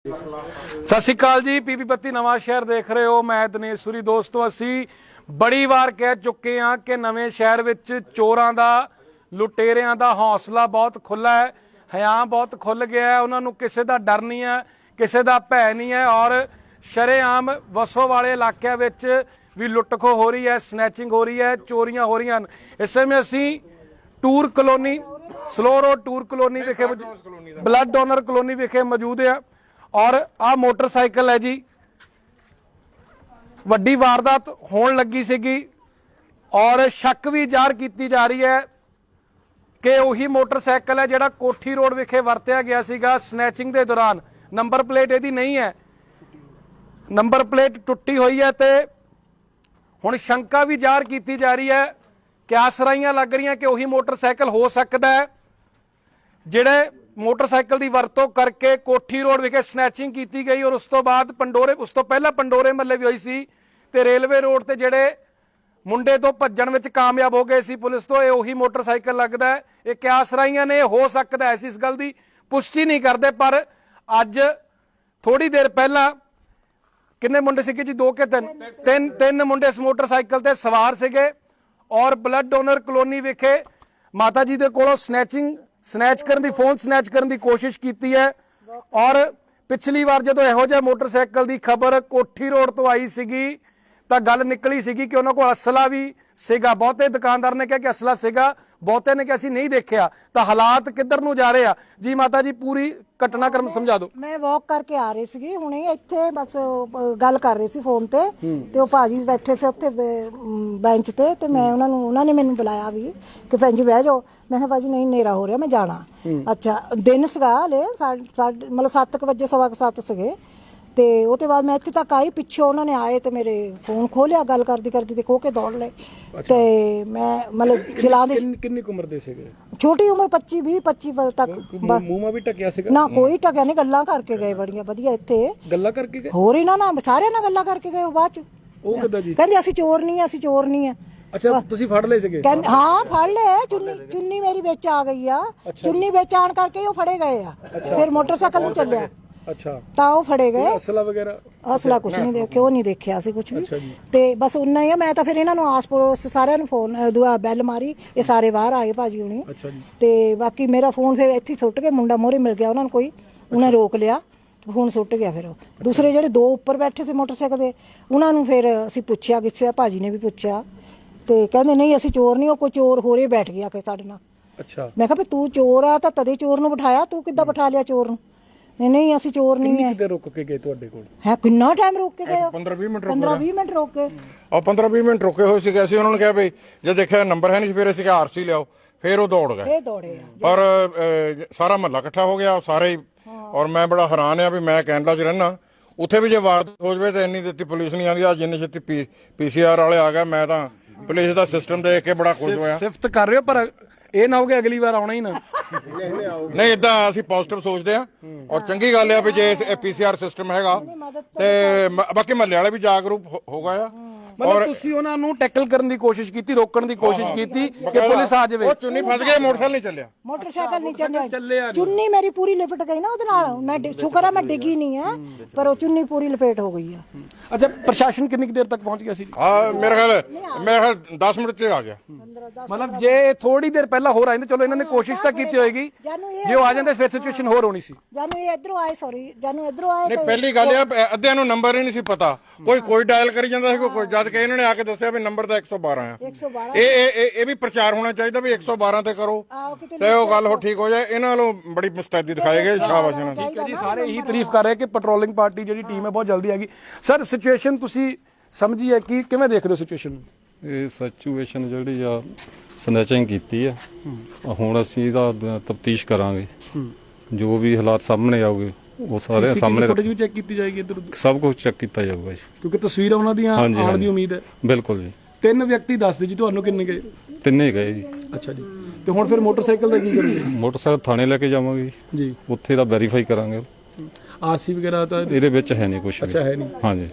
सत श्री अकाल जी। पीपी बत्ती नवा शहर देख रहे हो। मैं दिनेश सूरी। दोस्तों असी बड़ी वार कह चुके हैं कि नवे शहर विच चोरां दा लुटेरियां दा हौसला बहुत खुला है, हया बहुत खुल गया है। उन्होंने किसी का डर नहीं है, किसी का भय नहीं है और शरेआम वसो वाले इलाकों विच भी लुट खो हो रही है, स्नैचिंग हो रही है, चोरियां हो रही हैं। इस समय असी टूर कलोनी स्लो रोड टूर कलोनी विखे ब्लड डोनर कलोनी विखे मौजूद है और आ मोटरसाइकिल है जी वड्डी वारदात होने लगी सीगी और शक भी ज़ाहिर की जा रही है कि उही मोटरसाइकिल है जिहड़ा कोठी रोड विखे वरत्या गया सीगा स्नैचिंग के दौरान। नंबर प्लेट इहदी नहीं है, नंबर प्लेट टुटी हुई है तो हुण शंका भी ज़ाहिर की जा रही है कि आसराइयां लग रही कि उही मोटरसाइकिल हो सकता है जिहड़े मोटरसाइकिल की वरतों करके कोठी रोड विखे स्नैचिंग की गई और उस तो बाद पंडोरे उस तो पहला पंडोरे महल्ले भी हुई सी ते रेलवे रोड ते जिहड़े मुंडे तो भज्जण विच कामयाब हो गए सी पुलिस तो ये उही मोटरसाइकिल लगता है। ये क्या सराइयां ने हो सकता है, इस गल की पुष्टि नहीं करते पर अज थोड़ी देर पहला किन्ने मुंडे सीगे जी, दो के तीन मुंडे इस मोटरसाइकिल ते सवार सीगे और ब्लड डोनर कलोनी विखे माता जी दे कोलों स्नैच करने की फोन स्नैच करने की कोशिश की है। और पिछली बार जो यहो जिहा मोटरसाइकिल की खबर कोठी रोड तो आई सीगी तो गल निकली सीगी कि उन्होंने को असला भी सीगा। बहुते दुकानदार ने कहा कि असला सीगा, बहुते ने कहा असीं नहीं देखा। तो हालात किधर नूं जा रहे हैं जी माता जी, पूरी घटनाक्रम समझा दो। मैं वॉक करके आ रही सी हुणे इत्थे बस गल कर रही सी फोन ते ते भाजी बैठे से उत्थे बेंच ते मैं उन्होंने मैनूं बुलाया भी कि भैन जी बह जाओ। मैं कहा भाजी नहीं नेरा हो रहा मैं जाना। अच्छा दिन सीगा हले मतलब 7 बजे 7:15 सीगे ते उसके बाद मैं इत्थे तक आई, पिछों उन्होंने आए तो मेरे फोन खोलिया, गल करदी करदी ते खो के दौड़ ले। ते मैं मतलब चला दे कितनी उम्र दे सीगे? छोटी उम्र 25 तक। मूंह भी ढकिया सीगा? ना कोई ढकिया नहीं, गल्लां करके गए बड़ियां वधिया। इत्थे गल्लां करके गए हो रही ना सारे ना गल्लां करके गए। बाद च ਉਹ ਕਿੱਦਾਂ ਜੀ ਕਹਿੰਦੇ ਅਸੀਂ ਚੋਰ ਨਹੀਂ ਆ, ਅਸੀਂ ਚੋਰ ਨਹੀਂ ਆ। अच्छा ਤੁਸੀਂ ਫੜ ਲਏ ਸੀਗੇ? ਕਹਿੰਦੇ ਹਾਂ ਫੜ ਲਏ। ਚੁੰਨੀ ਮੇਰੀ ਵਿੱਚ ਆ ਗਈ ਆ, ਚੁੰਨੀ ਵਿੱਚ ਆਣ ਕਰਕੇ ਉਹ ਫੜੇ ਗਏ ਆ। ਫਿਰ ਮੋਟਰਸਾਈਕਲ ਨੂੰ ਚੱਲਿਆ। अच्छा ਤਾਂ ਉਹ ਫੜੇ ਗਏ। असला वगैरह ਅਸਲਾ ਕੁਛ ਨਹੀਂ ਦੇਖਿਆ, ਉਹ ਨਹੀਂ ਦੇਖਿਆ ਸੀ ਕੁਛ ਵੀ। ਤੇ ਬਸ ਉਨਾ ਹੀ ਆ। ਮੈਂ ਤਾਂ ਫਿਰ ਇਹਨਾਂ ਨੂੰ ਆਸ ਪੜੋਸ ਸਾਰਿਆਂ ਨੂੰ ਫੋਨ ਦੁਆ ਬੈਲ ਮਾਰੀ, ਇਹ ਸਾਰੇ ਬਾਹਰ ਆ ਗਏ ਭਾਜੀ ਹੁਣੀ। ਤੇ ਬਾਕੀ ਮੇਰਾ ਫੋਨ ਫਿਰ ਇੱਥੇ ਸੁੱਟ ਕੇ ਮੁੰਡਾ ਮੋਹਰੇ ਮਿਲ ਗਿਆ ਉਹਨਾਂ ਨੂੰ, ਕੋਈ ਉਹਨੇ ਰੋਕ ਲਿਆ ਫੋਨ ਸੁੱਟ ਗਿਆ। ਫਿਰ ਉਹ ਦੂਸਰੇ ਜਿਹੜੇ ਦੋ ਉੱਪਰ ਬੈਠੇ ਸੀ ਮੋਟਰਸਾਈਕਲ ਦੇ ਉਹਨਾਂ ਨੂੰ ਫਿਰ ਅਸੀਂ ਪੁੱਛਿਆ, ਕਿਸੇ ਭਾਜੀ ਨੇ ਵੀ ਪੁੱਛਿਆ ਤੇ ਕਹਿੰਦੇ ਨਹੀਂ ਅਸੀਂ ਚੋਰ ਨਹੀਂ, ਉਹ ਕੋਈ ਚੋਰ ਹੋਰੇ ਬੈਠ ਗਿਆ ਕਿ ਸਾਡੇ ਨਾਲ। ਅੱਛਾ ਮੈਂ ਕਿਹਾ ਵੀ ਤੂੰ ਚੋਰ ਆ ਤਾਂ ਤਦੇ ਚੋਰ ਨੂੰ ਬਿਠਾਇਆ, ਤੂੰ ਕਿੱਦਾਂ ਬਿਠਾ ਲਿਆ ਚੋਰ ਨੂੰ? ਨਹੀਂ ਅਸੀਂ ਚੋਰ ਨਹੀਂ ਹੈ। ਰੁਕ ਕੇ ਗਏ ਤੁਹਾਡੇ ਕੋਲ? ਹੈ ਕਿੰਨਾ ਟਾਈਮ ਰੁਕ ਕੇ ਗਏ? 15-20 ਮਿੰਟ 15-20 ਮਿੰਟ ਰੁਕ ਕੇ। ਉਹ 15-20 ਮਿੰਟ ਰੁਕੇ ਹੋਏ ਸੀਗੇ। ਅਸੀਂ ਉਹਨਾਂ ਨੂੰ ਕਿਹਾ ਵੀ ਜੇ ਦੇਖਿਆ ਨੰਬਰ ਹੈ ਨਹੀਂ, ਫਿਰ ਅਸੀਂ ਆਰਸੀ ਲਿਆਓ। ਫਿਰ ਉਹ ਦੌੜ ਗਏ। ਇਹ ਦੌੜੇ ਪਰ ਸਾਰਾ ਮਹੱਲਾ ਇਕੱਠਾ ਹੋ ਗਿਆ ਸਾਰੇ। ਔਰ ਮੈਂ ਬੜਾ ਹੈਰਾਨ ਆ ਵੀ ਮੈਂ ਕੈਨੇਡਾ 'ਚ ਰਹਿਣਾ, ਉੱਥੇ ਵੀ ਜੇ ਵਾਰਦਾਤ ਹੋ ਜਾਵੇ ਤਾਂ ਇੰਨੀ ਦਿੱਤੀ ਪੁਲਿਸ ਨਹੀਂ ਆਉਂਦੀ। ਆ ਜਿੰਨੇ ਛੇਤੀ PCR ਵਾਲੇ ਆ ਗਏ, ਮੈਂ ਤਾਂ ਪੁਲਿਸ ਦਾ ਸਿਸਟਮ ਦੇਖ ਕੇ ਬੜਾ ਖੁਸ਼ ਹੋਇਆ। ਸਿਫਤ ਕਰ ਰਹੇ ਹੋ ਪਰ ਇਹ ਨਾ ਹੋ ਕੇ ਅਗਲੀ ਵਾਰ ਆਉਣਾ ਹੀ ਨਾ। ਨਹੀਂ ਇਦਾਂ ਅਸੀਂ ਪੋਜ਼ਿਟਿਵ ਸੋਚਦੇ ਆ ਔਰ ਚੰਗੀ ਗੱਲ ਆ ਵੀ ਜੇ PCR ਸਿਸਟਮ ਹੈਗਾ ਤੇ ਬਾਕੀ ਮਹੱਲੇ ਵਾਲੇ ਵੀ ਜਾਗਰੂਕ ਹੋ ਗਏ ਆ। मतलब ਤੁਸੀਂ ਉਹਨਾਂ ਨੂੰ ਟੈਕਲ ਕਰਨ ਦੀ ਕੋਸ਼ਿਸ਼ ਕੀਤੀ, ਰੋਕਣ ਦੀ ਕੋਸ਼ਿਸ਼ ਕੀਤੀ ਕਿ ਪੁਲਿਸ ਆ ਜਾਵੇ। ਉਹ ਚੁੰਨੀ ਫਸ ਗਏ, ਮੋਟਰਸਾਈਕਲ ਨਹੀਂ ਚੱਲਿਆ। ਮੋਟਰਸਾਈਕਲ ਨਹੀਂ ਚੱਲਿਆ, ਚੁੰਨੀ ਮੇਰੀ ਪੂਰੀ ਲਪਟ ਗਈ ਨਾ ਉਹਦੇ ਨਾਲ। ਮੈਂ ਸ਼ੁਕਰ ਆ ਮੈਂ ਡਿੱਗੀ ਨਹੀਂ ਆ, ਪਰ ਉਹ ਚੁੰਨੀ ਪੂਰੀ ਲਪੇਟ ਹੋ ਗਈ ਆ। ਅੱਛਾ ਪ੍ਰਸ਼ਾਸਨ ਕਿੰਨੀ ਦੇਰ ਤੱਕ ਪਹੁੰਚ ਗਿਆ ਸੀ? ਮੇਰੇ ਖਿਆਲ 10 ਮਿੰਟ 'ਚ ਆ ਗਿਆ। ਮਤਲਬ ਜੇ ਥੋੜੀ ਦੇਰ ਪਹਿਲਾਂ ਹੋਰ ਆਏ ਚਲੋ ਇਹਨਾਂ ਨੇ ਕੋਸ਼ਿਸ਼ ਤਾਂ ਕੀਤੀ ਹੋਏਗੀ, ਜੇ ਉਹ ਆ ਜਾਂਦੇ ਫਿਰ ਸਿਚੁਏਸ਼ਨ ਹੋਰ ਹੋਣੀ ਸੀ। ਜਾਨੂੰ ਇਹ ਇਧਰੋਂ ਆਏ, ਸੌਰੀ ਜਾਨੂੰ ਇਧਰੋਂ ਆਏ। ਨਹੀਂ ਪਹਿਲੀ ਗੱਲ ਇਹ ਅੱਧਿਆਂ ਨੂੰ ਨੰਬਰ ਹੀ ਨਹੀਂ ਸੀ ਪਤਾ, ਕੋਈ ਡਾਇਲ ਕਰੀ ਜਾਂਦਾ ਸੀ, ਕੋਈ ਜਦ ਕਿ ਇਹਨਾਂ ਨੇ ਆ ਕੇ ਦੱਸਿਆ ਵੀ ਨੰਬਰ ਤਾਂ 112 ਆ। ਇਹ ਵੀ ਪ੍ਰਚਾਰ ਹੋਣਾ ਚਾਹੀਦਾ ਵੀ 112 ਤੇ ਕਰੋ ਤੇ ਉਹ ਗੱਲ ਹੋ ਠੀਕ ਹੋ ਜਾਏ। ਇਹਨਾਂ ਨੂੰ ਬੜੀ ਮੁਸਤੈਦੀ ਦਿਖਾਈ ਗਈ। ਸ਼ਾਬਾਸ਼ ਇਹਨਾਂ ਦੀ। ਠੀਕ ਹੈ ਜੀ, ਸਾਰੇ ਇਹੀ ਤਾਰੀਫ ਕਰ ਰਹੇ ਕਿ ਪੈਟਰੋਲਿੰਗ ਪਾਰਟੀ ਜਿਹੜੀ ਟੀਮ ਹੈ ਬਹੁਤ ਜਲਦੀ ਆਏਗੀ। ਸਰ ਸਿਚੁਏਸ਼ਨ ਤੁਸੀਂ ਸਮਝੀ ਹੈ ਕਿ ਕਿਵੇਂ ਦੇਖਦੇ ਹੋ ਸਿਚੁਏਸ਼ਨ ਨੂੰ? ਇਹ ਸਿਚੁਏਸ਼ਨ ਜਿਹੜੀ ਆ ਸਨੈਚਿੰਗ ਕੀਤੀ ਆ, ਹੁਣ ਅਸੀਂ ਇਹਦਾ ਤਫਤੀਸ਼ ਕਰਾਂਗੇ। ਜੋ ਵੀ ਹਾਲਾਤ ਸਾਹਮਣੇ ਆਉਗੇ ਉਹ ਸਾਰੇ ਸਾਹਮਣੇ ਫੁਟੇਜ ਵੀ ਚੈੱਕ ਕੀਤੀ ਜਾਏਗੀ, ਇੱਧਰ ਸਭ ਕੁਝ ਚੈੱਕ ਕੀਤਾ ਜਾਊਗਾ ਜੀ, ਕਿਉਂਕਿ ਤਸਵੀਰਾਂ ਉਹਨਾਂ ਦੀਆਂ ਆਉਣ ਦੀ ਉਮੀਦ ਹੈ। ਬਿਲਕੁਲ ਜੀ। 3 ਵਿਅਕਤੀ ਦੱਸਦੇ ਜੀ ਤੁਹਾਨੂੰ ਕਿੰਨੇ ਗਏ? ਤਿੰਨੇ ਗਏ ਜੀ। ਅੱਛਾ ਜੀ, ਤੇ ਹੁਣ ਫਿਰ ਮੋਟਰਸਾਈਕਲ ਦਾ ਕੀ ਕਰੋਗੇ? ਮੋਟਰਸਾਈਕਲ ਥਾਣੇ ਲੈ ਕੇ ਜਾਵਾਂਗੇ ਜੀ, ਉੱਥੇ ਦਾ ਵੈਰੀਫਾਈ ਕਰਾਂਗੇ। ਆਰਸੀ ਵਗੈਰਾ ਤਾਂ ਇਹਦੇ ਵਿੱਚ ਹੈ ਨਹੀਂ ਕੁਝ। ਅੱਛਾ ਹੈ ਨਹੀਂ? ਹਾਂਜੀ।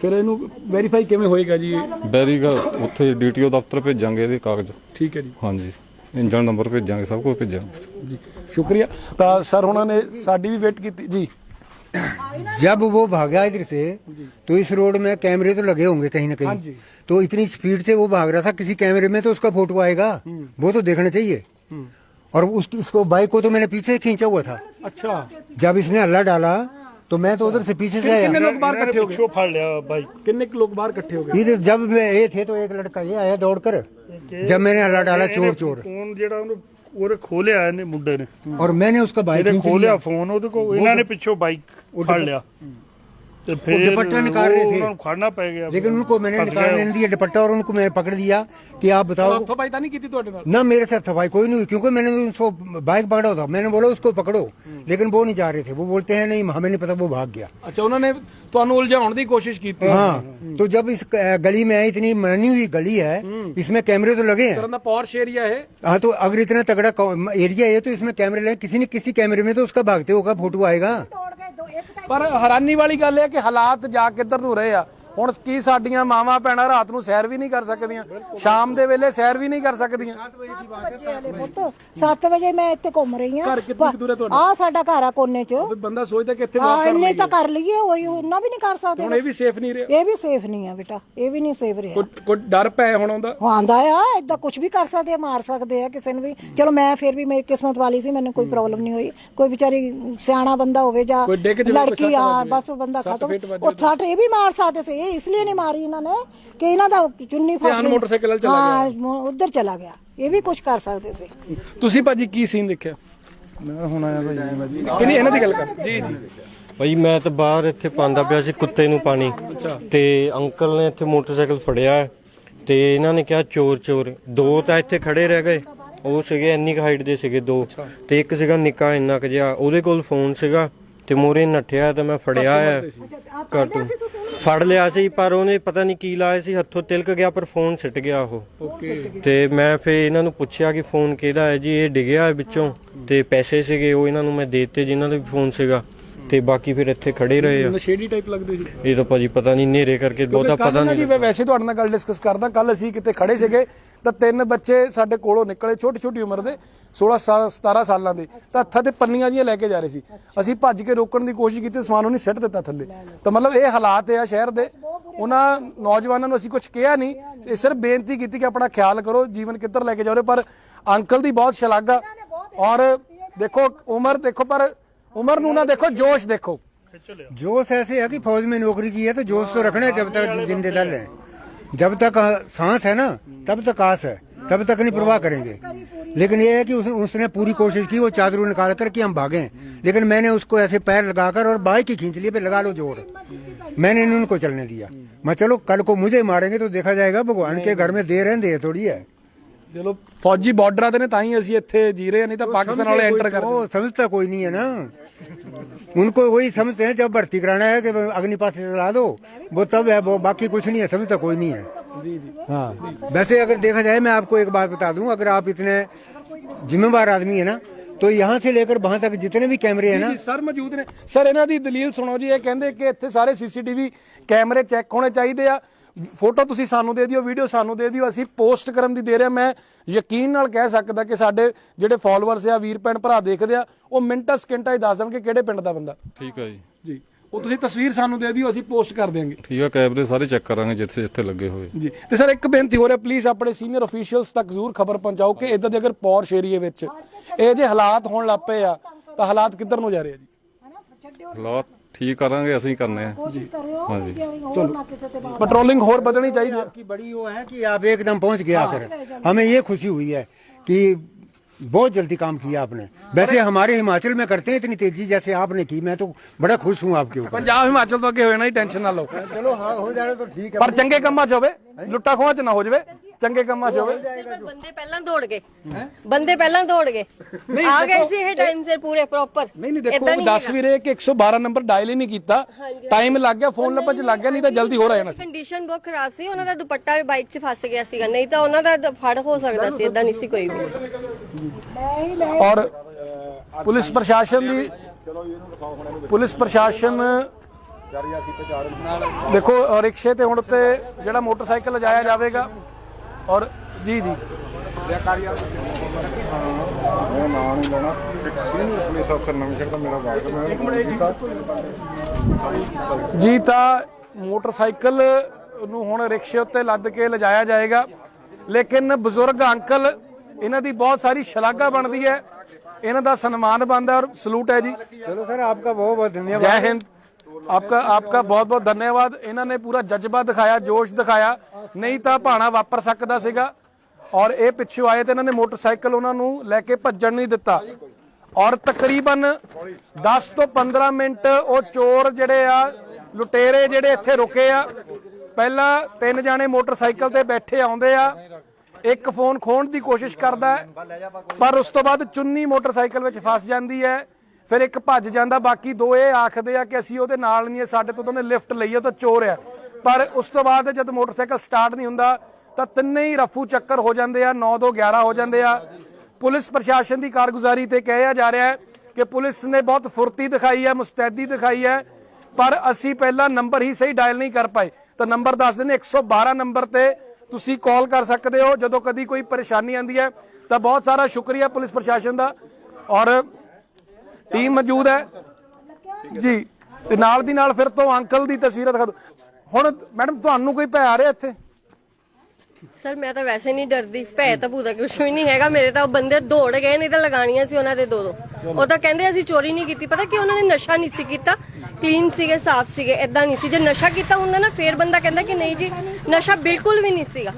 ਫਿਰ ਇਹਨੂੰ ਵੈਰੀਫਾਈ ਕਿਵੇਂ ਹੋਏਗਾ ਜੀ? ਵੈਰੀਗਾ ਉੱਥੇ DTO ਦਫ਼ਤਰ ਭੇਜਾਂਗੇ ਇਹਦੇ ਕਾਗਜ਼। ਠੀਕ ਹੈ ਜੀ। ਹਾਂਜੀ, ਇੰਜਨ ਨੰਬਰ ਭੇਜਾਂਗੇ, ਸਭ ਕੁਝ ਭੇਜਾਂਗੇ ਜੀ। शुक्रिया। तो सर उन्होंने साड़ी भी वेट की जी। जब वो भागा इधर से तो इस रोड में कैमरे तो लगे होंगे कहीं ना हाँ कहीं, जी। तो इतनी स्पीड से वो भाग रहा था, किसी कैमरे में तो उसका फोटो आएगा, वो तो देखना चाहिए। और उसको बाइक को तो मैंने पीछे से खींचा हुआ था। अच्छा, जब इसने हल्ला डाला तो मैं तो उधर से पीछे से कितने आया। लोग बाहर इकट्ठे हो गए? ਫੜ ਲਿਆ ਬਾਈਕ कितने लोग बाहर इकट्ठे हो गए? इधर जब मैं ये थे तो एक लड़का ये आया दौड़कर, जब मैंने हल्ला डाला चोर चोर, ਫੋਨ ਜਿਹੜਾ ਉਹਨੂੰ ਉਹਦੇ ਖੋਲਿਆ ਇਹਨੇ ਮੁੰਡੇ ਨੇ और मैंने उसका बाइक ਇਹਨੇ खींच ਖੋਲਿਆ लिया। ਫੋਨ ਉਹਦੇ ਕੋਲ ਇਹਨਾਂ ਨੇ ਪਿੱਛੋਂ ਬਾਈਕ ਫੜ ਲਿਆ ਤੇ ਫਿਰ ਦੁਪੱਟਾ ਨਿਕਾਲ ਰਹੇ थे। ਉਹਨਾਂ ਨੂੰ ਖੜਨਾ ਪੈ ਗਿਆ लेकिन उनको मैंने निकालने नहीं दिया दुपट्टा, और उनको मैंने पकड़ दिया कि आप बताओ। ਹੱਥੋਂ ਪਾਈ ਤਾਂ ਨਹੀਂ ਕੀਤੀ ਤੁਹਾਡੇ ਨਾਲ? ना मेरे साथ सफाई कोई नहीं हुई, क्योंकि मैंने उसको बाइक पकड़ा था, मैंने बोला उसको पकड़ो, लेकिन वो नहीं जा रहे थे। वो बोलते हैं नहीं हमें नहीं पता, वो भाग गया। ਅੱਛਾ, ਉਹਨਾਂ ਨੇ ਤੁਹਾਨੂੰ ਉਲਝਾਉਣ ਦੀ ਕੋਸ਼ਿਸ਼ ਕੀਤੀ। हाँ, तो जब इस गली में इतनी मनी हुई गली है, इसमें कैमरे तो लगे हैं। ਤਰ੍ਹਾਂ ਦਾ ਪੌਰਸ਼ ਏਰੀਆ ਹੈ। हाँ, तो अगर इतना तगड़ा एरिया है तो इसमें कैमरे लगे, किसी न किसी कैमरे में तो उसका भागते होगा फोटो आएगा। ਪਰ ਹੈਰਾਨੀ ਵਾਲੀ ਗੱਲ ਇਹ ਹੈ ਕਿ ਹਾਲਾਤ ਜਾ ਕਿੱਧਰ ਨੂੰ ਰਹੇ ਆ। ਹੁਣ ਕੀ ਸਾਡੀਆਂ ਮਾਵਾਂ ਭੈਣਾਂ ਰਾਤ ਨੂੰ ਸੈਰ ਵੀ ਨਹੀਂ ਕਰ ਸਕਦੀਆਂ, ਸ਼ਾਮ ਦੇ ਵੇਲੇ ਸੈਰ ਵੀ ਨਹੀਂ ਕਰ ਸਕਦੀਆਂ? 7 ਵਜੇ ਮੈਂ ਇੱਥੇ ਘੁੰਮ ਰਹੀ ਘਰ ਕਿੰਨੀ ਕੁ ਦੂਰ ਹੈ ਤੁਹਾਡਾ? ਆ ਸਾਡਾ ਘਰ ਆ ਕੋਨੇ 'ਚ। ਵੀ ਬੰਦਾ ਸੋਚਦਾ ਕਿ ਇੱਥੇ ਹਾਂ, ਵਾਕ ਕਰ ਇੰਨੇ ਲਈਏ। ਤਾਂ ਕਰ ਲਈਏ, ਉਹੀ ਉਹਨਾਂ ਵੀ ਨਹੀਂ ਕਰ ਸਕਦੇ। ਹੁਣ ਇਹ ਵੀ ਸੇਫ ਨਹੀਂ ਰਿਹਾ। ਇਹ ਵੀ ਸੇਫ ਨਹੀਂ ਆ ਬੇਟਾ, ਇਹ ਵੀ ਨਹੀਂ ਸੇਫ ਰਿਹਾ। ਕੋਈ ਡਰ ਪੈ ਹੁਣ ਆਉਂਦਾ? ਆਂਦਾ ਆ, ਏਦਾਂ ਕੁਝ ਵੀ ਕਰ ਸਕਦੇ ਆ, ਮਾਰ ਸਕਦੇ ਆ ਕਿਸੇ ਨੂੰ ਵੀ। ਚਲੋ ਮੈਂ ਫਿਰ ਵੀ ਮੇਰੀ ਕਿਸਮਤ ਵਾਲੀ ਸੀ, ਮੈਨੂੰ ਕੋਈ ਪ੍ਰੋਬਲਮ ਨਹੀਂ ਹੋਈ। ਕੋਈ ਵਿਚਾਰੀ ਸਿਆਣਾ ਬੰਦਾ ਹੋਵੇ ਜਾਂ ਕੋਈ ਡਿੱਗ ਜਾਵੇ, ਲੜਕੀ, ਕੋਈ ਸੱਟ ਆ ਵੱਜ ਬਸ ਬੰਦਾ ਸੱਟ ਖਤਮ। ਫੇਟ ਵੱਜ ਉਹ ਸੱਟ ਇਹ ਵੀ ਮਾਰ ਸਕਦੇ ਸੀ, ਇਹ ਇਸ ਲਈ ਨਹੀਂ ਮਾਰੀ ਇਹਨਾਂ ਨੇ ਕਿ ਇਹਨਾਂ ਦਾ ਚੁੰਨੀ ਫਸ ਧਿਆਨ ਗਈ, ਮੋਟਰਸਾਈਕਲ ਵੱਲ ਚਲਾ ਹਾਂ ਉਧਰ ਚਲਾ ਗਿਆ। ਇਹ ਵੀ ਕੁਝ ਕਰ ਸਕਦੇ ਸੀ। ਤੁਸੀਂ ਭਾਜੀ ਕੀ ਸੀਨ ਦੇਖਿਆ? ਮੈਂ ਹੁਣ ਆਇਆ ਭਾਈ ਇਹਦੀ ਇਹਨਾਂ ਦੀ ਗੱਲ ਕਰ। ਜੀ ਜੀ। ਭਾਈ ਮੈਂ ਤਾਂ ਬਾਹਰ ਇੱਥੇ ਪਾਉਂਦਾ ਪਿਆ ਸੀ ਕੁੱਤੇ ਨੂੰ ਪਾਣੀ, ਤੇ ਅੰਕਲ ਨੇ ਇੱਥੇ ਮੋਟਰਸਾਈਕਲ ਫੜਿਆ ਹੈ, ਤੇ ਇਹਨਾਂ ਨੇ ਕਿਹਾ ਚੋਰ ਚੋਰ। ਦੋ ਤਾਂ ਇੱਥੇ ਖੜੇ ਰਹਿ ਗਏ, ਉਹ ਸੀਗੇ ਇੰਨੀ ਕੁ ਹਾਈਟ ਦੇ ਸੀਗੇ ਦੋ, ਤੇ ਇੱਕ ਸੀਗਾ ਨਿੱਕਾ ਇੰਨਾ ਕੁ ਜਿਹਾ, ਉਹਦੇ ਕੋਲ ਫੋਨ ਸੀਗਾ, ਤੇ ਮੋਰੇ ਨੱਠਿਆ ਤਾਂ ਮੈਂ ਫੜਿਆ ਹੈ। ਕਾਟੂ ਫੜ ਲਿਆ ਸੀ, ਪਰ ਉਹਨੇ ਪਤਾ ਨਹੀਂ ਕੀ ਲਾਇਆ ਸੀ, ਹੱਥੋਂ ਤਿਲਕ ਗਿਆ, ਪਰ ਫੋਨ ਸਿੱਟ ਗਿਆ ਉਹ। ਤੇ ਮੈਂ ਫੇਰ ਇਹਨਾਂ ਨੂੰ ਪੁੱਛਿਆ ਕਿ ਫੋਨ ਕਿਹਦਾ ਹੈ ਜੀ? ਇਹ ਡਿੱਗਿਆ ਹੈ ਵਿੱਚੋਂ, ਤੇ ਪੈਸੇ ਸੀਗੇ ਉਹ ਇਹਨਾਂ ਨੂੰ ਮੈਂ ਦੇ ਦਿੱਤੇ ਜਿਨ੍ਹਾਂ ਦਾ ਵੀ ਫੋਨ ਸੀਗਾ, ਤੇ ਬਾਕੀ ਫਿਰ ਇੱਥੇ ਖੜੇ ਰਹੇ ਆ। ਨਸ਼ੇੜੀ ਟਾਈਪ ਲੱਗਦੇ ਸੀ। ਇਹ ਤਾਂ ਭਾਜੀ ਪਤਾ ਨਹੀਂ, ਨੇਰੇ ਕਰਕੇ ਬਹੁਤਾ ਪਤਾ ਨਹੀਂ। ਮੈਂ ਵੈਸੇ ਤੁਹਾਡੇ ਨਾਲ ਗੱਲ ਡਿਸਕਸ ਕਰਦਾ। ਕੱਲ ਅਸੀਂ ਕਿਤੇ ਖੜੇ ਸੀਗੇ ਤਾਂ 3 ਬੱਚੇ ਸਾਡੇ ਕੋਲੋਂ ਨਿਕਲੇ, ਛੋਟੀ ਛੋਟੀ ਉਮਰ ਦੇ, 16-17 ਸਾਲਾਂ ਦੇ, ਤਾਂ ਹੱਥਾਂ ਤੇ ਪੰਨੀਆਂ ਜੀਆਂ ਲੈ ਕੇ ਜਾ ਰਹੇ ਸੀ। ਅਸੀਂ ਭੱਜ ਕੇ ਰੋਕਣ ਦੀ ਕੋਸ਼ਿਸ਼ ਕੀਤੀ, ਸਮਾਨ ਉਹਨੇ ਸਿੱਟ ਦਿੱਤਾ ਥੱਲੇ। ਤਾਂ ਮਤਲਬ ਇਹ ਹਾਲਾਤ ਆ ਸ਼ਹਿਰ ਦੇ। ਉਹਨਾਂ ਨੌਜਵਾਨਾਂ ਨੂੰ ਅਸੀਂ ਕੁਝ ਕਿਹਾ ਨਹੀਂ, ਇਹ ਸਿਰਫ ਬੇਨਤੀ ਕੀਤੀ ਕਿ ਆਪਣਾ ਖਿਆਲ ਕਰੋ, ਜੀਵਨ ਕਿੱਧਰ ਲੈ ਕੇ ਜਾ ਰਹੇ। ਪਰ ਅੰਕਲ ਦੀ ਬਹੁਤ ਸ਼ਲਾਘਾ। ਔਰ ਦੇਖੋ ਉਮਰ ਦੇਖੋ, ਪਰ उम्र नू ना देखो, जोश देखो। जोश ऐसे है कि फौज में नौकरी की है तो जोश तो रखना है जब तक जिंदे दल है, जब तक सांस है ना तब तक आस है, तब तक नहीं परवाह करेंगे। लेकिन ये है कि उसने पूरी कोशिश की, वो चादर निकाल कर कि हम भागें, लेकिन मैंने उसको ऐसे पैर लगाकर और बाइक ही खींच लिए, पे लगा लो जोर, मैंने उनको चलने दिया। मैं चलो कल को मुझे मारेंगे तो देखा जाएगा, भगवान के घर में दे रहे थोड़ी है। चलो फौजी बॉर्डर ने ताई ਅਸੀਂ ਇੱਥੇ ਜੀ ਰਹੇ, ਨਹੀਂ ਤਾਂ ਪਾਕਿस्तान वाले एंटर कर। वो समझता कोई नहीं है ना, उनको वही समझते हैं जब भर्ती कराना है कि अग्निपथ से चला दो, वो तब है, वो बाकी कुछ नहीं है, समझता कोई नहीं है। हाँ, वैसे अगर देखा जाए, मैं आपको एक बात बता दूं, अगर आप इतने जिम्मेवार आदमी है ना, तो यहाँ से लेकर वहां तक जितने भी कैमरे हैं ना। ਸਰ ਮੌਜੂਦ ਨੇ। ਸਰ ਇਹਨਾਂ ਦੀ ਦਲੀਲ ਸੁਣੋ ਜੀ। ਇਹ ਕਹਿੰਦੇ ਕਿ ਇੱਥੇ ਸਾਰੇ ਸੀਸੀਟੀਵੀ ਕੈਮਰੇ ਚੈੱਕ ਹੋਣੇ ਚਾਹੀਦੇ ਆ। ਫੋਟੋ ਤੁਸੀਂ ਸਾਨੂੰ ਦੇ ਦਿਓ, ਵੀਡੀਓ ਸਾਨੂੰ ਦੇ ਦਿਓ, ਅਸੀਂ ਪੋਸਟ ਕਰਨ ਦੀ ਦੇ ਰਹੇ। ਮੈਂ ਯਕੀਨ ਨਾਲ ਕਹਿ ਸਕਦਾ ਕਿ ਸਾਡੇ ਜਿਹੜੇ ਫਾਲੋਅਰਸ ਆ, ਵੀਰ ਭੈਣ ਭਰਾ ਦੇਖਦੇ ਆ, ਉਹ ਮਿੰਟਾਂ ਸਕਿੰਟਾਂ 'ਚ ਦੱਸ ਦੇਣਗੇ ਕਿਹੜੇ ਪਿੰਡ ਦਾ ਬੰਦਾ। ਠੀਕ ਹੈ ਜੀ। ਜੀ, ਉਹ ਤੁਸੀਂ ਤਸਵੀਰ ਸਾਨੂੰ ਦੇ ਦਿਓ, ਅਸੀਂ ਪੋਸਟ ਕਰ ਦਿਆਂਗੇ। ਠੀਕ ਹੈ, ਕੈਮਰੇ ਸਾਰੇ ਚੈੱਕ ਕਰਾਂਗੇ ਜਿੱਥੇ ਜਿੱਥੇ ਲੱਗੇ ਹੋਏ। ਜੀ। ਤੇ ਸਰ ਇੱਕ ਬੇਨਤੀ ਹੋ ਰਿਹਾ, ਪਲੀਜ਼ ਆਪਣੇ ਸੀਨੀਅਰ ਅਫੀਸ਼ੀਅਲਸ ਤੱਕ ਜ਼ਰੂਰ ਖਬਰ ਪਹੁੰਚਾਓ ਕਿ ਇਦਾਂ ਦੇ ਅਗਰ ਪੌਰਸ਼ ਏਰੀਏ ਵਿੱਚ ਇਹ ਜੇ ਹਾਲਾਤ ਹੋਣ ਲੱਗ ਪਏ ਆ ਤਾਂ ਹਾਲਾਤ ਕਿੱਧਰ ਨੂੰ ਜਾ ਰਹੇ ਆ ਜੀ? ਹਾਲਾਤ ਠੀਕ ਕਰਾਂਗੇ, ਅਸੀਂ ਕਰਨੇ ਆ। हाँ जी, ਪੈਟਰੋਲਿੰग ਹੋਰ ਵਧਣੀ ਚਾਹੀਦੀ ਹੈ। आपकी बड़ी वो है कि आप एकदम पहुंच गए आकर, हमें ये खुशी हुई है कि बहुत जल्दी काम किया आपने। वैसे हमारे हिमाचल में करते हैं इतनी तेजी जैसे आपने की, मैं तो बड़ा खुश हूँ आपके ऊपर। ਪੰਜਾਬ ਹਿਮਾਚਲ ਤੋਂ ਅੱਗੇ ਹੋਏ ਨਾ ਹੀ, ਟੈਨਸ਼ਨ ਨਾ ਲਓ। चलो हाँ, हो जाए तो ठीक है। ਪਰ ਚੰਗੇ ਕੰਮਾਂ 'ਚ ਹੋਵੇ, ਲੁੱਟਾ ਖੋਹਾਂ 'ਚ ਨਾ ਹੋ ਜਾਵੇ, ਚੰਗੇ ਕੰਮਾਂ 'ਚ ਹੋਵੇ। ਬੰਦੇ ਪਹਿਲਾਂ ਦੌੜ ਗਏ, ਬੰਦੇ ਪਹਿਲਾਂ ਦੌੜ ਗਏ, ਆ ਗਏ ਸੀ ਇਹ ਟਾਈਮ ਸਿਰ ਪੂਰੇ ਪ੍ਰੋਪਰ। ਨਹੀਂ ਦੇਖੋ, ਦੱਸ ਵੀ ਰਹੇ ਕਿ 112 ਨੰਬਰ ਡਾਇਲ ਹੀ ਨਹੀਂ ਕੀਤਾ, ਟਾਈਮ ਲੱਗ ਗਿਆ, ਫੋਨ ਲੱਭਣ 'ਚ ਲੱਗ ਗਿਆ, ਨਹੀਂ ਤਾਂ ਜਲਦੀ ਹੋ ਜਾਣਾ ਸੀ। ਕੰਡੀਸ਼ਨ ਬਹੁਤ ਖਰਾਬ ਸੀ, ਉਹਨਾਂ ਦਾ ਦੁਪੱਟਾ ਬਾਈਕ 'ਚ ਫਸ ਗਿਆ ਸੀਗਾ, ਨਹੀਂ ਤਾਂ ਉਹਨਾਂ ਦਾ ਫੜ ਹੋ ਸਕਦਾ ਸੀ, ਇਦਾਂ ਨਹੀਂ ਸੀ ਕੋਈ ਵੀ। ਔਰ ਪੁਲਿਸ ਪ੍ਰਸ਼ਾਸਨ ਦੇਖੋ, ਰਿਕਸ਼ੇ ਤੇ ਹੁਣ ਤੇ ਜਿਹੜਾ ਮੋਟਰਸਾਈਕਲ ਲਿਜਾਇਆ ਜਾਵੇਗਾ। ਔਰ ਜੀ ਮੈਂ ਨਾਂ ਨਹੀਂ ਲੈਣਾ, ਇੱਕ ਸੀਨੀਅਰ ਪੁਲਿਸ ਅਫਸਰ ਨਵਾਂਸ਼ਹਿਰ ਦਾ ਮੇਰਾ ਵਾਰਡ ਮੈਂ ਜੀ। ਤਾਂ ਮੋਟਰਸਾਈਕਲ ਨੂੰ ਹੁਣ ਰਿਕਸ਼ੇ ਉੱਤੇ ਲੱਦ ਕੇ ਲਿਜਾਇਆ ਜਾਏਗਾ, ਲੇਕਿਨ ਬਜ਼ੁਰਗ ਅੰਕਲ ਇਹਨਾਂ ਦੀ ਬਹੁਤ ਸਾਰੀ ਸ਼ਲਾਘਾ ਬਣਦੀ ਹੈ, ਇਹਨਾਂ ਦਾ ਸਨਮਾਨ ਬਣਦਾ ਔਰ ਸਲੂਟ ਹੈ ਜੀ। चलो सर आपका बहुत बहुत धन्यवाद। जय हिंद। आपका बहुत बहुत धन्यवाद। ਇਹਨਾਂ ਨੇ ਪੂਰਾ ਜਜ਼ਬਾ ਦਿਖਾਇਆ, ਜੋਸ਼ ਦਿਖਾਇਆ, ਨਹੀਂ ਤਾਂ ਭਾਣਾ ਵਾਪਰ ਸਕਦਾ ਸੀਗਾ। ਔਰ ਇਹ ਪਿੱਛੋਂ ਆਏ ਤੇ ਇਹਨਾਂ ਨੇ ਮੋਟਰਸਾਈਕਲ ਉਹਨਾਂ ਨੂੰ ਲੈ ਕੇ ਭੱਜਣ ਨਹੀਂ ਦਿੱਤਾ। ਔਰ ਤਕਰੀਬਨ 10 ਤੋਂ 15 ਮਿੰਟ ਉਹ ਚੋਰ ਜਿਹੜੇ ਆ, ਲੁਟੇਰੇ ਜਿਹੜੇ ਇੱਥੇ ਰੁਕੇ ਆ, ਪਹਿਲਾਂ 3 ਜਾਣੇ ਮੋਟਰਸਾਈਕਲ ਤੇ ਬੈਠੇ ਆਉਂਦੇ ਆ, ਇੱਕ ਫੋਨ ਖੋਣ ਦੀ ਕੋਸ਼ਿਸ਼ ਕਰਦਾ ਹੈ, ਪਰ ਉਸ ਤੋਂ ਬਾਅਦ ਚੁੰਨੀ ਮੋਟਰਸਾਈਕਲ ਵਿੱਚ ਫਸ ਜਾਂਦੀ ਹੈ, ਫਿਰ ਇੱਕ ਭੱਜ ਜਾਂਦਾ, ਬਾਕੀ 2 ਇਹ ਆਖਦੇ ਆ ਕਿ ਅਸੀਂ ਉਹਦੇ ਨਾਲ ਨਹੀਂ, ਸਾਡੇ ਤੋਂ ਉਹਨੇ ਲਿਫਟ ਲਈ, ਉਹ ਤਾਂ ਚੋਰ ਆ। ਪਰ ਉਸ ਤੋਂ ਬਾਅਦ ਜਦ ਮੋਟਰਸਾਈਕਲ ਸਟਾਰਟ ਨਹੀਂ ਹੁੰਦਾ ਤਾਂ ਤਿੰਨੇ ਹੀ ਰਫੂ ਚੱਕਰ ਹੋ ਜਾਂਦੇ ਆ, 9 ਤੋਂ 11 ਹੋ ਜਾਂਦੇ ਆ। ਪੁਲਿਸ ਪ੍ਰਸ਼ਾਸਨ ਦੀ ਕਾਰਗੁਜ਼ਾਰੀ ਤੇ ਕਿਹਾ ਜਾ ਰਿਹਾ ਹੈ ਕਿ ਪੁਲਿਸ ਨੇ ਬਹੁਤ ਫੁਰਤੀ ਦਿਖਾਈ ਹੈ, ਮੁਸਤੈਦੀ ਦਿਖਾਈ ਹੈ, ਪਰ ਅਸੀਂ ਪਹਿਲਾਂ ਨੰਬਰ ਹੀ ਸਹੀ ਡਾਇਲ ਨਹੀਂ ਕਰ ਪਾਏ। ਤਾਂ ਨੰਬਰ ਦੱਸ ਦਿੰਦੇ, 112 ਨੰਬਰ ਤੇ ਤੁਸੀਂ ਕਾਲ ਕਰ ਸਕਦੇ ਹੋ ਜਦੋਂ ਕਦੀ ਕੋਈ ਪਰੇਸ਼ਾਨੀ ਆਂਦੀ ਹੈ। ਤਾਂ ਬਹੁਤ ਸਾਰਾ ਸ਼ੁਕਰੀਆ ਪੁਲਿਸ ਪ੍ਰਸ਼ਾਸਨ ਦਾ, ਔਰ ਟੀਮ ਮੌਜੂਦ ਹੈ ਜੀ। ਤੇ ਨਾਲ ਦੀ ਨਾਲ ਫਿਰ ਤੋਂ ਅੰਕਲ ਦੀ ਤਸਵੀਰਾਂ ਦਿਖਾ ਦਿਓ। ਹੁਣ ਮੈਡਮ ਤੁਹਾਨੂੰ ਕੋਈ ਭੈ ਆ ਰਿਹਾ ਇੱਥੇ? ਸਰ ਮੈਂ ਤਾਂ ਵੈਸੇ ਨਹੀਂ ਡਰਦੀ, ਭੈ ਤਾਂ ਭੂਤਾ ਕੁਝ ਵੀ ਨਹੀਂ ਹੈਗਾ ਮੇਰੇ ਤਾਂ। ਉਹ ਬੰਦੇ ਦੌੜ ਗਏ, ਨਹੀਂ ਤਾਂ ਲਗਾਣੀਆਂ ਸੀ ਉਹਨਾਂ ਦੇ 2-2। ਉਹ ਤਾਂ ਕਹਿੰਦੇ ਅਸੀਂ ਚੋਰੀ ਨਹੀਂ ਕੀਤੀ, ਪਤਾ ਕਿ ਉਹਨਾਂ ਨੇ ਨਸ਼ਾ ਨਹੀਂ ਸੀ ਕੀਤਾ, ਕਲੀਨ ਸੀਗੇ, ਸਾਫ਼ ਸੀਗੇ, ਐਦਾਂ ਨਹੀਂ ਸੀ। ਜੇ ਨਸ਼ਾ ਕੀਤਾ ਹੁੰਦਾ ਨਾ ਫੇਰ ਬੰਦਾ ਕਹਿੰਦਾ ਕਿ ਨਹੀਂ ਜੀ ਨਸ਼ਾ ਬਿਲਕੁਲ ਵੀ ਨਹੀਂ ਸੀਗਾ।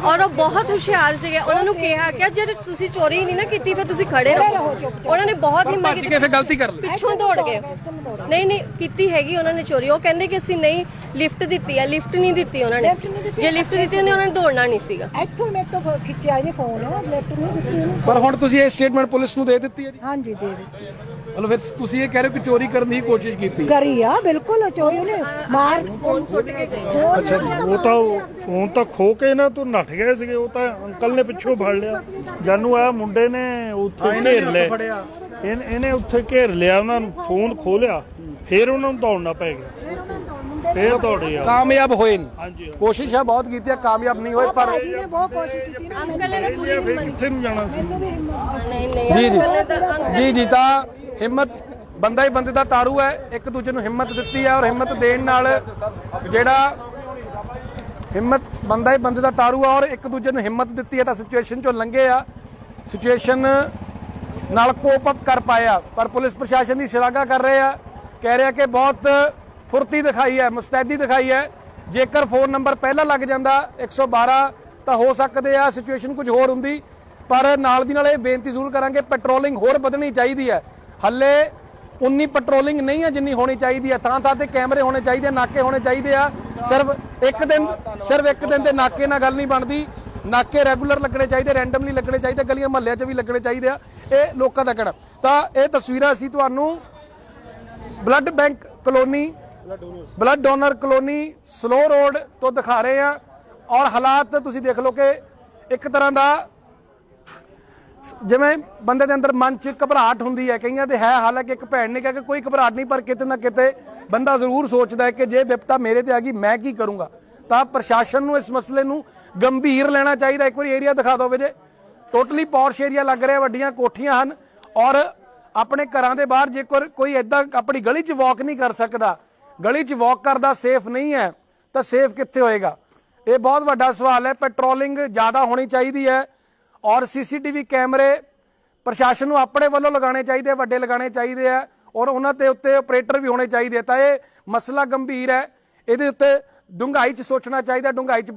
ਔਰ ਉਹ ਬਹੁਤ ਹੁਸ਼ਿਆਰ ਸੀਗੇ, ਉਹਨਾਂ ਨੂੰ ਕਿਹਾ ਕਿ ਜੇ ਤੁਸੀਂ ਚੋਰੀ ਨਹੀਂ ਨਾ ਕੀਤੀ ਫਿਰ ਤੁਸੀਂ ਖੜੇ ਰਹੋ। ਉਹਨਾਂ ਨੇ ਬਹੁਤ ਹਿੰਮਤ ਕੀਤੀ, ਫਿਰ ਗਲਤੀ ਕਰ ਲਈ, ਪਿੱਛੋਂ ਦੌੜ ਗਏ। ਨਹੀਂ ਕੀਤੀ ਹੈਗੀ ਉਹਨਾਂ ਨੇ ਚੋਰੀ। ਉਹ ਕਹਿੰਦੇ ਕਿ ਅਸੀਂ ਨਹੀਂ ਲਿਫਟ ਦਿੱਤੀ ਹੈ, ਲਿਫਟ ਨਹੀਂ ਦਿੱਤੀ ਉਹਨਾਂ ਨੇ। ਜੇ ਲਿਫਟ ਦਿੱਤੀ ਉਹਨੇ ਉਹਨਾਂ ਨੇ ਦੌੜਨਾ ਨਹੀਂ ਸੀਗਾ। ਇੱਥੋਂ ਮੇਰੇ ਤੋਂ ਖਿੱਚਿਆ ਇਹਨੇ ਫੋਨ, ਲੈਫਟ ਨਹੀਂ ਦਿੱਤੀ ਉਹਨੂੰ। ਪਰ ਹੁਣ ਤੁਸੀਂ ਇਹ ਸਟੇਟਮੈਂਟ ਪੁਲਿਸ ਨੂੰ ਦੇ ਦਿੱਤੀ ਹੈ ਜੀ? ਹਾਂਜੀ ਦੇ ਦਿੱਤੀ। ਮਤਲਬ ਫਿਰ ਤੁਸੀਂ ਇਹ ਕਹਿ ਰਹੇ ਹੋ ਕਿ ਚੋਰੀ ਕਰਨ ਦੀ ਕੋਸ਼ਿਸ਼ ਕੀਤੀ? ਕਰੀ ਆ ਬਿਲਕੁਲ, ਚੋਰੀ ਉਹਨੇ ਮਾਰ ਫੋਨ ਸੁੱਟ ਕੇ ਗਏ। ਅੱਛਾ ਜੀ, ਉਹ ਤਾਂ ਫੋਨ ਤਾਂ ਖੋ ਕੇ ਨਾ ਤੋਂ ਨੱਠ ਗਏ ਸੀਗੇ। ਉਹ ਤਾਂ ਅੰਕਲ ਨੇ ਪਿੱਛੋਂ ਫੜ ਲਿਆ, ਜਾਨੂੰ ਆ ਮੁੰਡੇ ਨੇ ਉੱਥੇ ਘੇਰ ਲਿਆ, ਇਹਨੇ ਉੱਥੇ ਘੇਰ ਲਿਆ, ਉਹਨਾਂ ਨੂੰ ਫੋਨ ਖੋ ਲਿਆ, ਫਿਰ ਉਹਨਾਂ ਨੂੰ ਦੌੜਨਾ ਪੈ ਗਿਆ, ਫਿਰ ਦੌੜੇ ਆ। ਕਾਮਯਾਬ ਹੋਏ ਨਹੀਂ? ਹਾਂਜੀ, ਕੋਸ਼ਿਸ਼ਾਂ ਬਹੁਤ ਕੀਤੀਆਂ, ਕਾਮਯਾਬ ਨਹੀਂ ਹੋਏ। ਪਰ ਇਹਨੇ ਬਹੁਤ ਕੋਸ਼ਿਸ਼ ਕੀਤੀ ਨਾ। ਅੰਕਲ ਨੇ ਪੂਰੀ ਫਿਰ ਕਿੱਥੇ ਨੂੰ ਜਾਣਾ ਸੀ? ਨਹੀਂ ਜੀ ਅੰਕਲ ਨੇ ਤਾਂ ਜੀ ਤਾਂ ਹਿੰਮਤ, ਬੰਦਾ ਹੀ ਬੰਦੇ ਦਾ ਤਾਰੂ ਹੈ। ਇੱਕ ਦੂਜੇ ਨੂੰ ਹਿੰਮਤ ਦਿੱਤੀ ਹੈ, ਔਰ ਹਿੰਮਤ ਦੇਣ ਨਾਲ ਜਿਹੜਾ ਹਿੰਮਤ, ਬੰਦਾ ਹੀ ਬੰਦੇ ਦਾ ਤਾਰੂ ਹੈ, ਔਰ ਇੱਕ ਦੂਜੇ ਨੂੰ ਹਿੰਮਤ ਦਿੱਤੀ ਹੈ ਤਾਂ ਸਿਚੁਏਸ਼ਨ ਚੋਂ ਲੰਘੇ ਆ, ਸਿਚੁਏਸ਼ਨ ਨਾਲ ਕੋਪ ਅਪ ਕਰ ਪਾਇਆ। ਪਰ ਪੁਲਿਸ ਪ੍ਰਸ਼ਾਸਨ ਦੀ ਸ਼ਲਾਘਾ ਕਰ ਰਹੇ ਆ, ਕਹਿ ਰਿਹਾ ਕਿ ਬਹੁਤ ਫੁਰਤੀ ਦਿਖਾਈ ਹੈ, ਮੁਸਤੈਦੀ ਦਿਖਾਈ ਹੈ। ਜੇਕਰ ਫੋਨ ਨੰਬਰ ਪਹਿਲਾਂ ਲੱਗ ਜਾਂਦਾ 112 ਤਾਂ ਹੋ ਸਕਦੇ ਆ ਸਿਚੁਏਸ਼ਨ ਕੁਝ ਹੋਰ ਹੁੰਦੀ। ਪਰ ਨਾਲ ਦੀ ਨਾਲ ਇਹ ਬੇਨਤੀ ਜ਼ਰੂਰ ਕਰਾਂਗੇ, ਪੈਟਰੋਲਿੰਗ ਹੋਰ ਵਧਣੀ ਚਾਹੀਦੀ ਹੈ। ਹੱਲੇ 19 ਪੈਟਰੋਲਿੰਗ ਨਹੀਂ ਹੈ ਜਿੰਨੀ ਹੋਣੀ ਚਾਹੀਦੀ ਹੈ। ਥਾਂ ਥਾਂ ਤੇ ਕੈਮਰੇ ਹੋਣੇ ਚਾਹੀਦੇ, ਨਾਕੇ ਹੋਣੇ ਚਾਹੀਦੇ ਆ। ਸਿਰਫ ਇੱਕ ਦਿਨ ਦੇ ਨਾਕੇ ਨਾਲ ਗੱਲ ਨਹੀਂ ਬਣਦੀ, ਨਾਕੇ ਰੈਗੂਲਰ ਲੱਗਣੇ ਚਾਹੀਦੇ, ਰੈਂਡਮਲੀ ਲੱਗਣੇ ਚਾਹੀਦੇ, ਗਲੀਆਂ ਮਹੱਲਿਆਂ 'ਚ ਵੀ ਲੱਗਣੇ ਚਾਹੀਦੇ ਆ। ਇਹ ਲੋਕਾਂ ਦਾ ਕਹਿਣਾ। ਤਾਂ ਇਹ ਤਸਵੀਰਾਂ ਅਸੀਂ ਤੁਹਾਨੂੰ blood bank colony, blood donor colony slow road ਤੋਂ ਦਿਖਾ ਰਹੇ ਆ। ਔਰ ਹਾਲਾਤ ਤੁਸੀਂ ਦੇਖ ਲਓ ਕਿ ਇੱਕ ਤਰ੍ਹਾਂ ਦਾ ਜਿਵੇਂ ਬੰਦੇ ਦੇ ਅੰਦਰ ਮਨ 'ਚ ਘਬਰਾਹਟ ਹੁੰਦੀ ਹੈ, ਕਈਆਂ ਦੇ ਹੈ। ਹਾਲਾਂਕਿ ਇੱਕ ਭੈਣ ਨੇ ਕਿਹਾ ਕਿ ਕੋਈ ਘਬਰਾਹਟ ਨਹੀਂ, ਪਰ ਕਿਤੇ ਨਾ ਕਿਤੇ ਬੰਦਾ ਜ਼ਰੂਰ ਸੋਚਦਾ ਹੈ ਕਿ ਜੇ ਵਿਪਤਾ ਮੇਰੇ ਤੇ ਆ ਗਈ ਮੈਂ ਕੀ ਕਰੂੰਗਾ। ਤਾਂ ਪ੍ਰਸ਼ਾਸਨ ਨੂੰ ਇਸ ਮਸਲੇ ਨੂੰ ਗੰਭੀਰ ਲੈਣਾ ਚਾਹੀਦਾ। ਇੱਕ ਵਾਰੀ ਏਰੀਆ ਦਿਖਾ ਦਿਓ ਜੇ ਟੋਟਲੀ ਪੌਰਸ਼ ਏਰੀਆ ਲੱਗ ਰਿਹਾ, ਵੱਡੀਆਂ ਕੋਠੀਆਂ ਹਨ, ਔਰ ਆਪਣੇ ਘਰਾਂ ਦੇ ਬਾਹਰ ਜੇਕਰ ਕੋਈ ਏਦਾਂ ਆਪਣੀ ਗਲੀ 'ਚ ਵਾਕ ਨਹੀਂ ਕਰ ਸਕਦਾ, ਗਲੀ 'ਚ ਵਾਕ ਕਰਦਾ ਸੇਫ ਨਹੀਂ ਹੈ, ਤਾਂ ਸੇਫ ਕਿੱਥੇ ਹੋਏਗਾ? ਇਹ ਬਹੁਤ ਵੱਡਾ ਸਵਾਲ ਹੈ। ਪੈਟਰੋਲਿੰਗ ਜ਼ਿਆਦਾ ਹੋਣੀ ਚਾਹੀਦੀ ਹੈ, ਔਰ ਸੀਸੀਟੀਵੀ ਕੈਮਰੇ ਪ੍ਰਸ਼ਾਸਨ ਨੂੰ ਆਪਣੇ ਵੱਲੋਂ ਲਗਾਉਣੇ ਚਾਹੀਦੇ, ਵੱਡੇ ਲਗਾਉਣੇ ਚਾਹੀਦੇ ਆ, ਔਰ ਉਹਨਾਂ ਦੇ ਉੱਤੇ ਆਪਰੇਟਰ ਵੀ ਹੋਣੇ ਚਾਹੀਦੇ। ਤਾਂ ਇਹ ਮਸਲਾ ਗੰਭੀਰ ਹੈ, ਇਹਦੇ ਉੱਤੇ ਡੂੰਘਾਈ 'ਚ ਸੋਚਣਾ ਚਾਹੀਦਾ, ਡੂੰਘਾਈ 'ਚ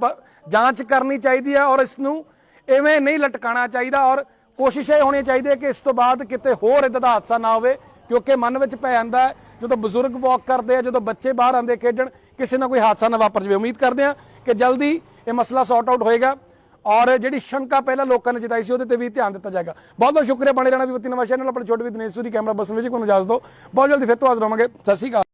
ਜਾਂਚ ਕਰਨੀ ਚਾਹੀਦੀ ਹੈ, ਔਰ ਇਸ ਨੂੰ ਇਵੇਂ ਨਹੀਂ ਲਟਕਾਉਣਾ ਚਾਹੀਦਾ। ਔਰ ਕੋਸ਼ਿਸ਼ ਇਹ ਹੋਣੀ ਚਾਹੀਦੀ ਹੈ ਕਿ ਇਸ ਤੋਂ ਬਾਅਦ ਕਿਤੇ ਹੋਰ ਇੱਦਾਂ ਦਾ ਹਾਦਸਾ ਨਾ ਹੋਵੇ, ਕਿਉਂਕਿ ਮਨ ਵਿੱਚ ਪੈ ਜਾਂਦਾ ਹੈ ਜਦੋਂ ਬਜ਼ੁਰਗ ਵਾਕ ਕਰਦੇ ਆ, ਜਦੋਂ ਬੱਚੇ ਬਾਹਰ ਆਉਂਦੇ ਖੇਡਣ, ਕਿਸੇ ਨਾ ਕੋਈ ਹਾਦਸਾ ਨਾ ਵਾਪਰ ਜਾਵੇ। ਉਮੀਦ ਕਰਦੇ ਹਾਂ ਕਿ ਜਲਦੀ ਇਹ ਮਸਲਾ ਸੌਰਟ ਆਊਟ ਹੋਏਗਾ, ਔਰ ਜਿਹੜੀ ਸ਼ੰਕਾ ਪਹਿਲਾਂ ਲੋਕਾਂ ਨੇ ਜਤਾਈ ਸੀ ਉਹਦੇ ਤੇ ਵੀ ਧਿਆਨ ਦਿੱਤਾ ਜਾਏਗਾ। ਬਹੁਤ ਬਹੁਤ ਸ਼ੁਕਰੀਆ। ਬਣੇ ਰਹਿਣਾ ਵਿਪਤੀ ਨਵਾਂ ਚੈਨਲ, ਆਪਣੇ ਛੋਟੇ ਵੀ ਦਿਨੇਸ਼ ਸੂਰੀ, ਕੈਮਰਾ ਬਸਨ ਵਿੱਚ ਨੂੰ ਇਜਾਜ਼ਤ ਦਿਓ। ਬਹੁਤ ਜਲਦੀ ਫਿਰ ਤੋਂ ਹਾਜ਼ਰ ਹੋਵਾਂਗੇ। ਸਤਿ ਸ਼੍ਰੀ ਅਕਾਲ।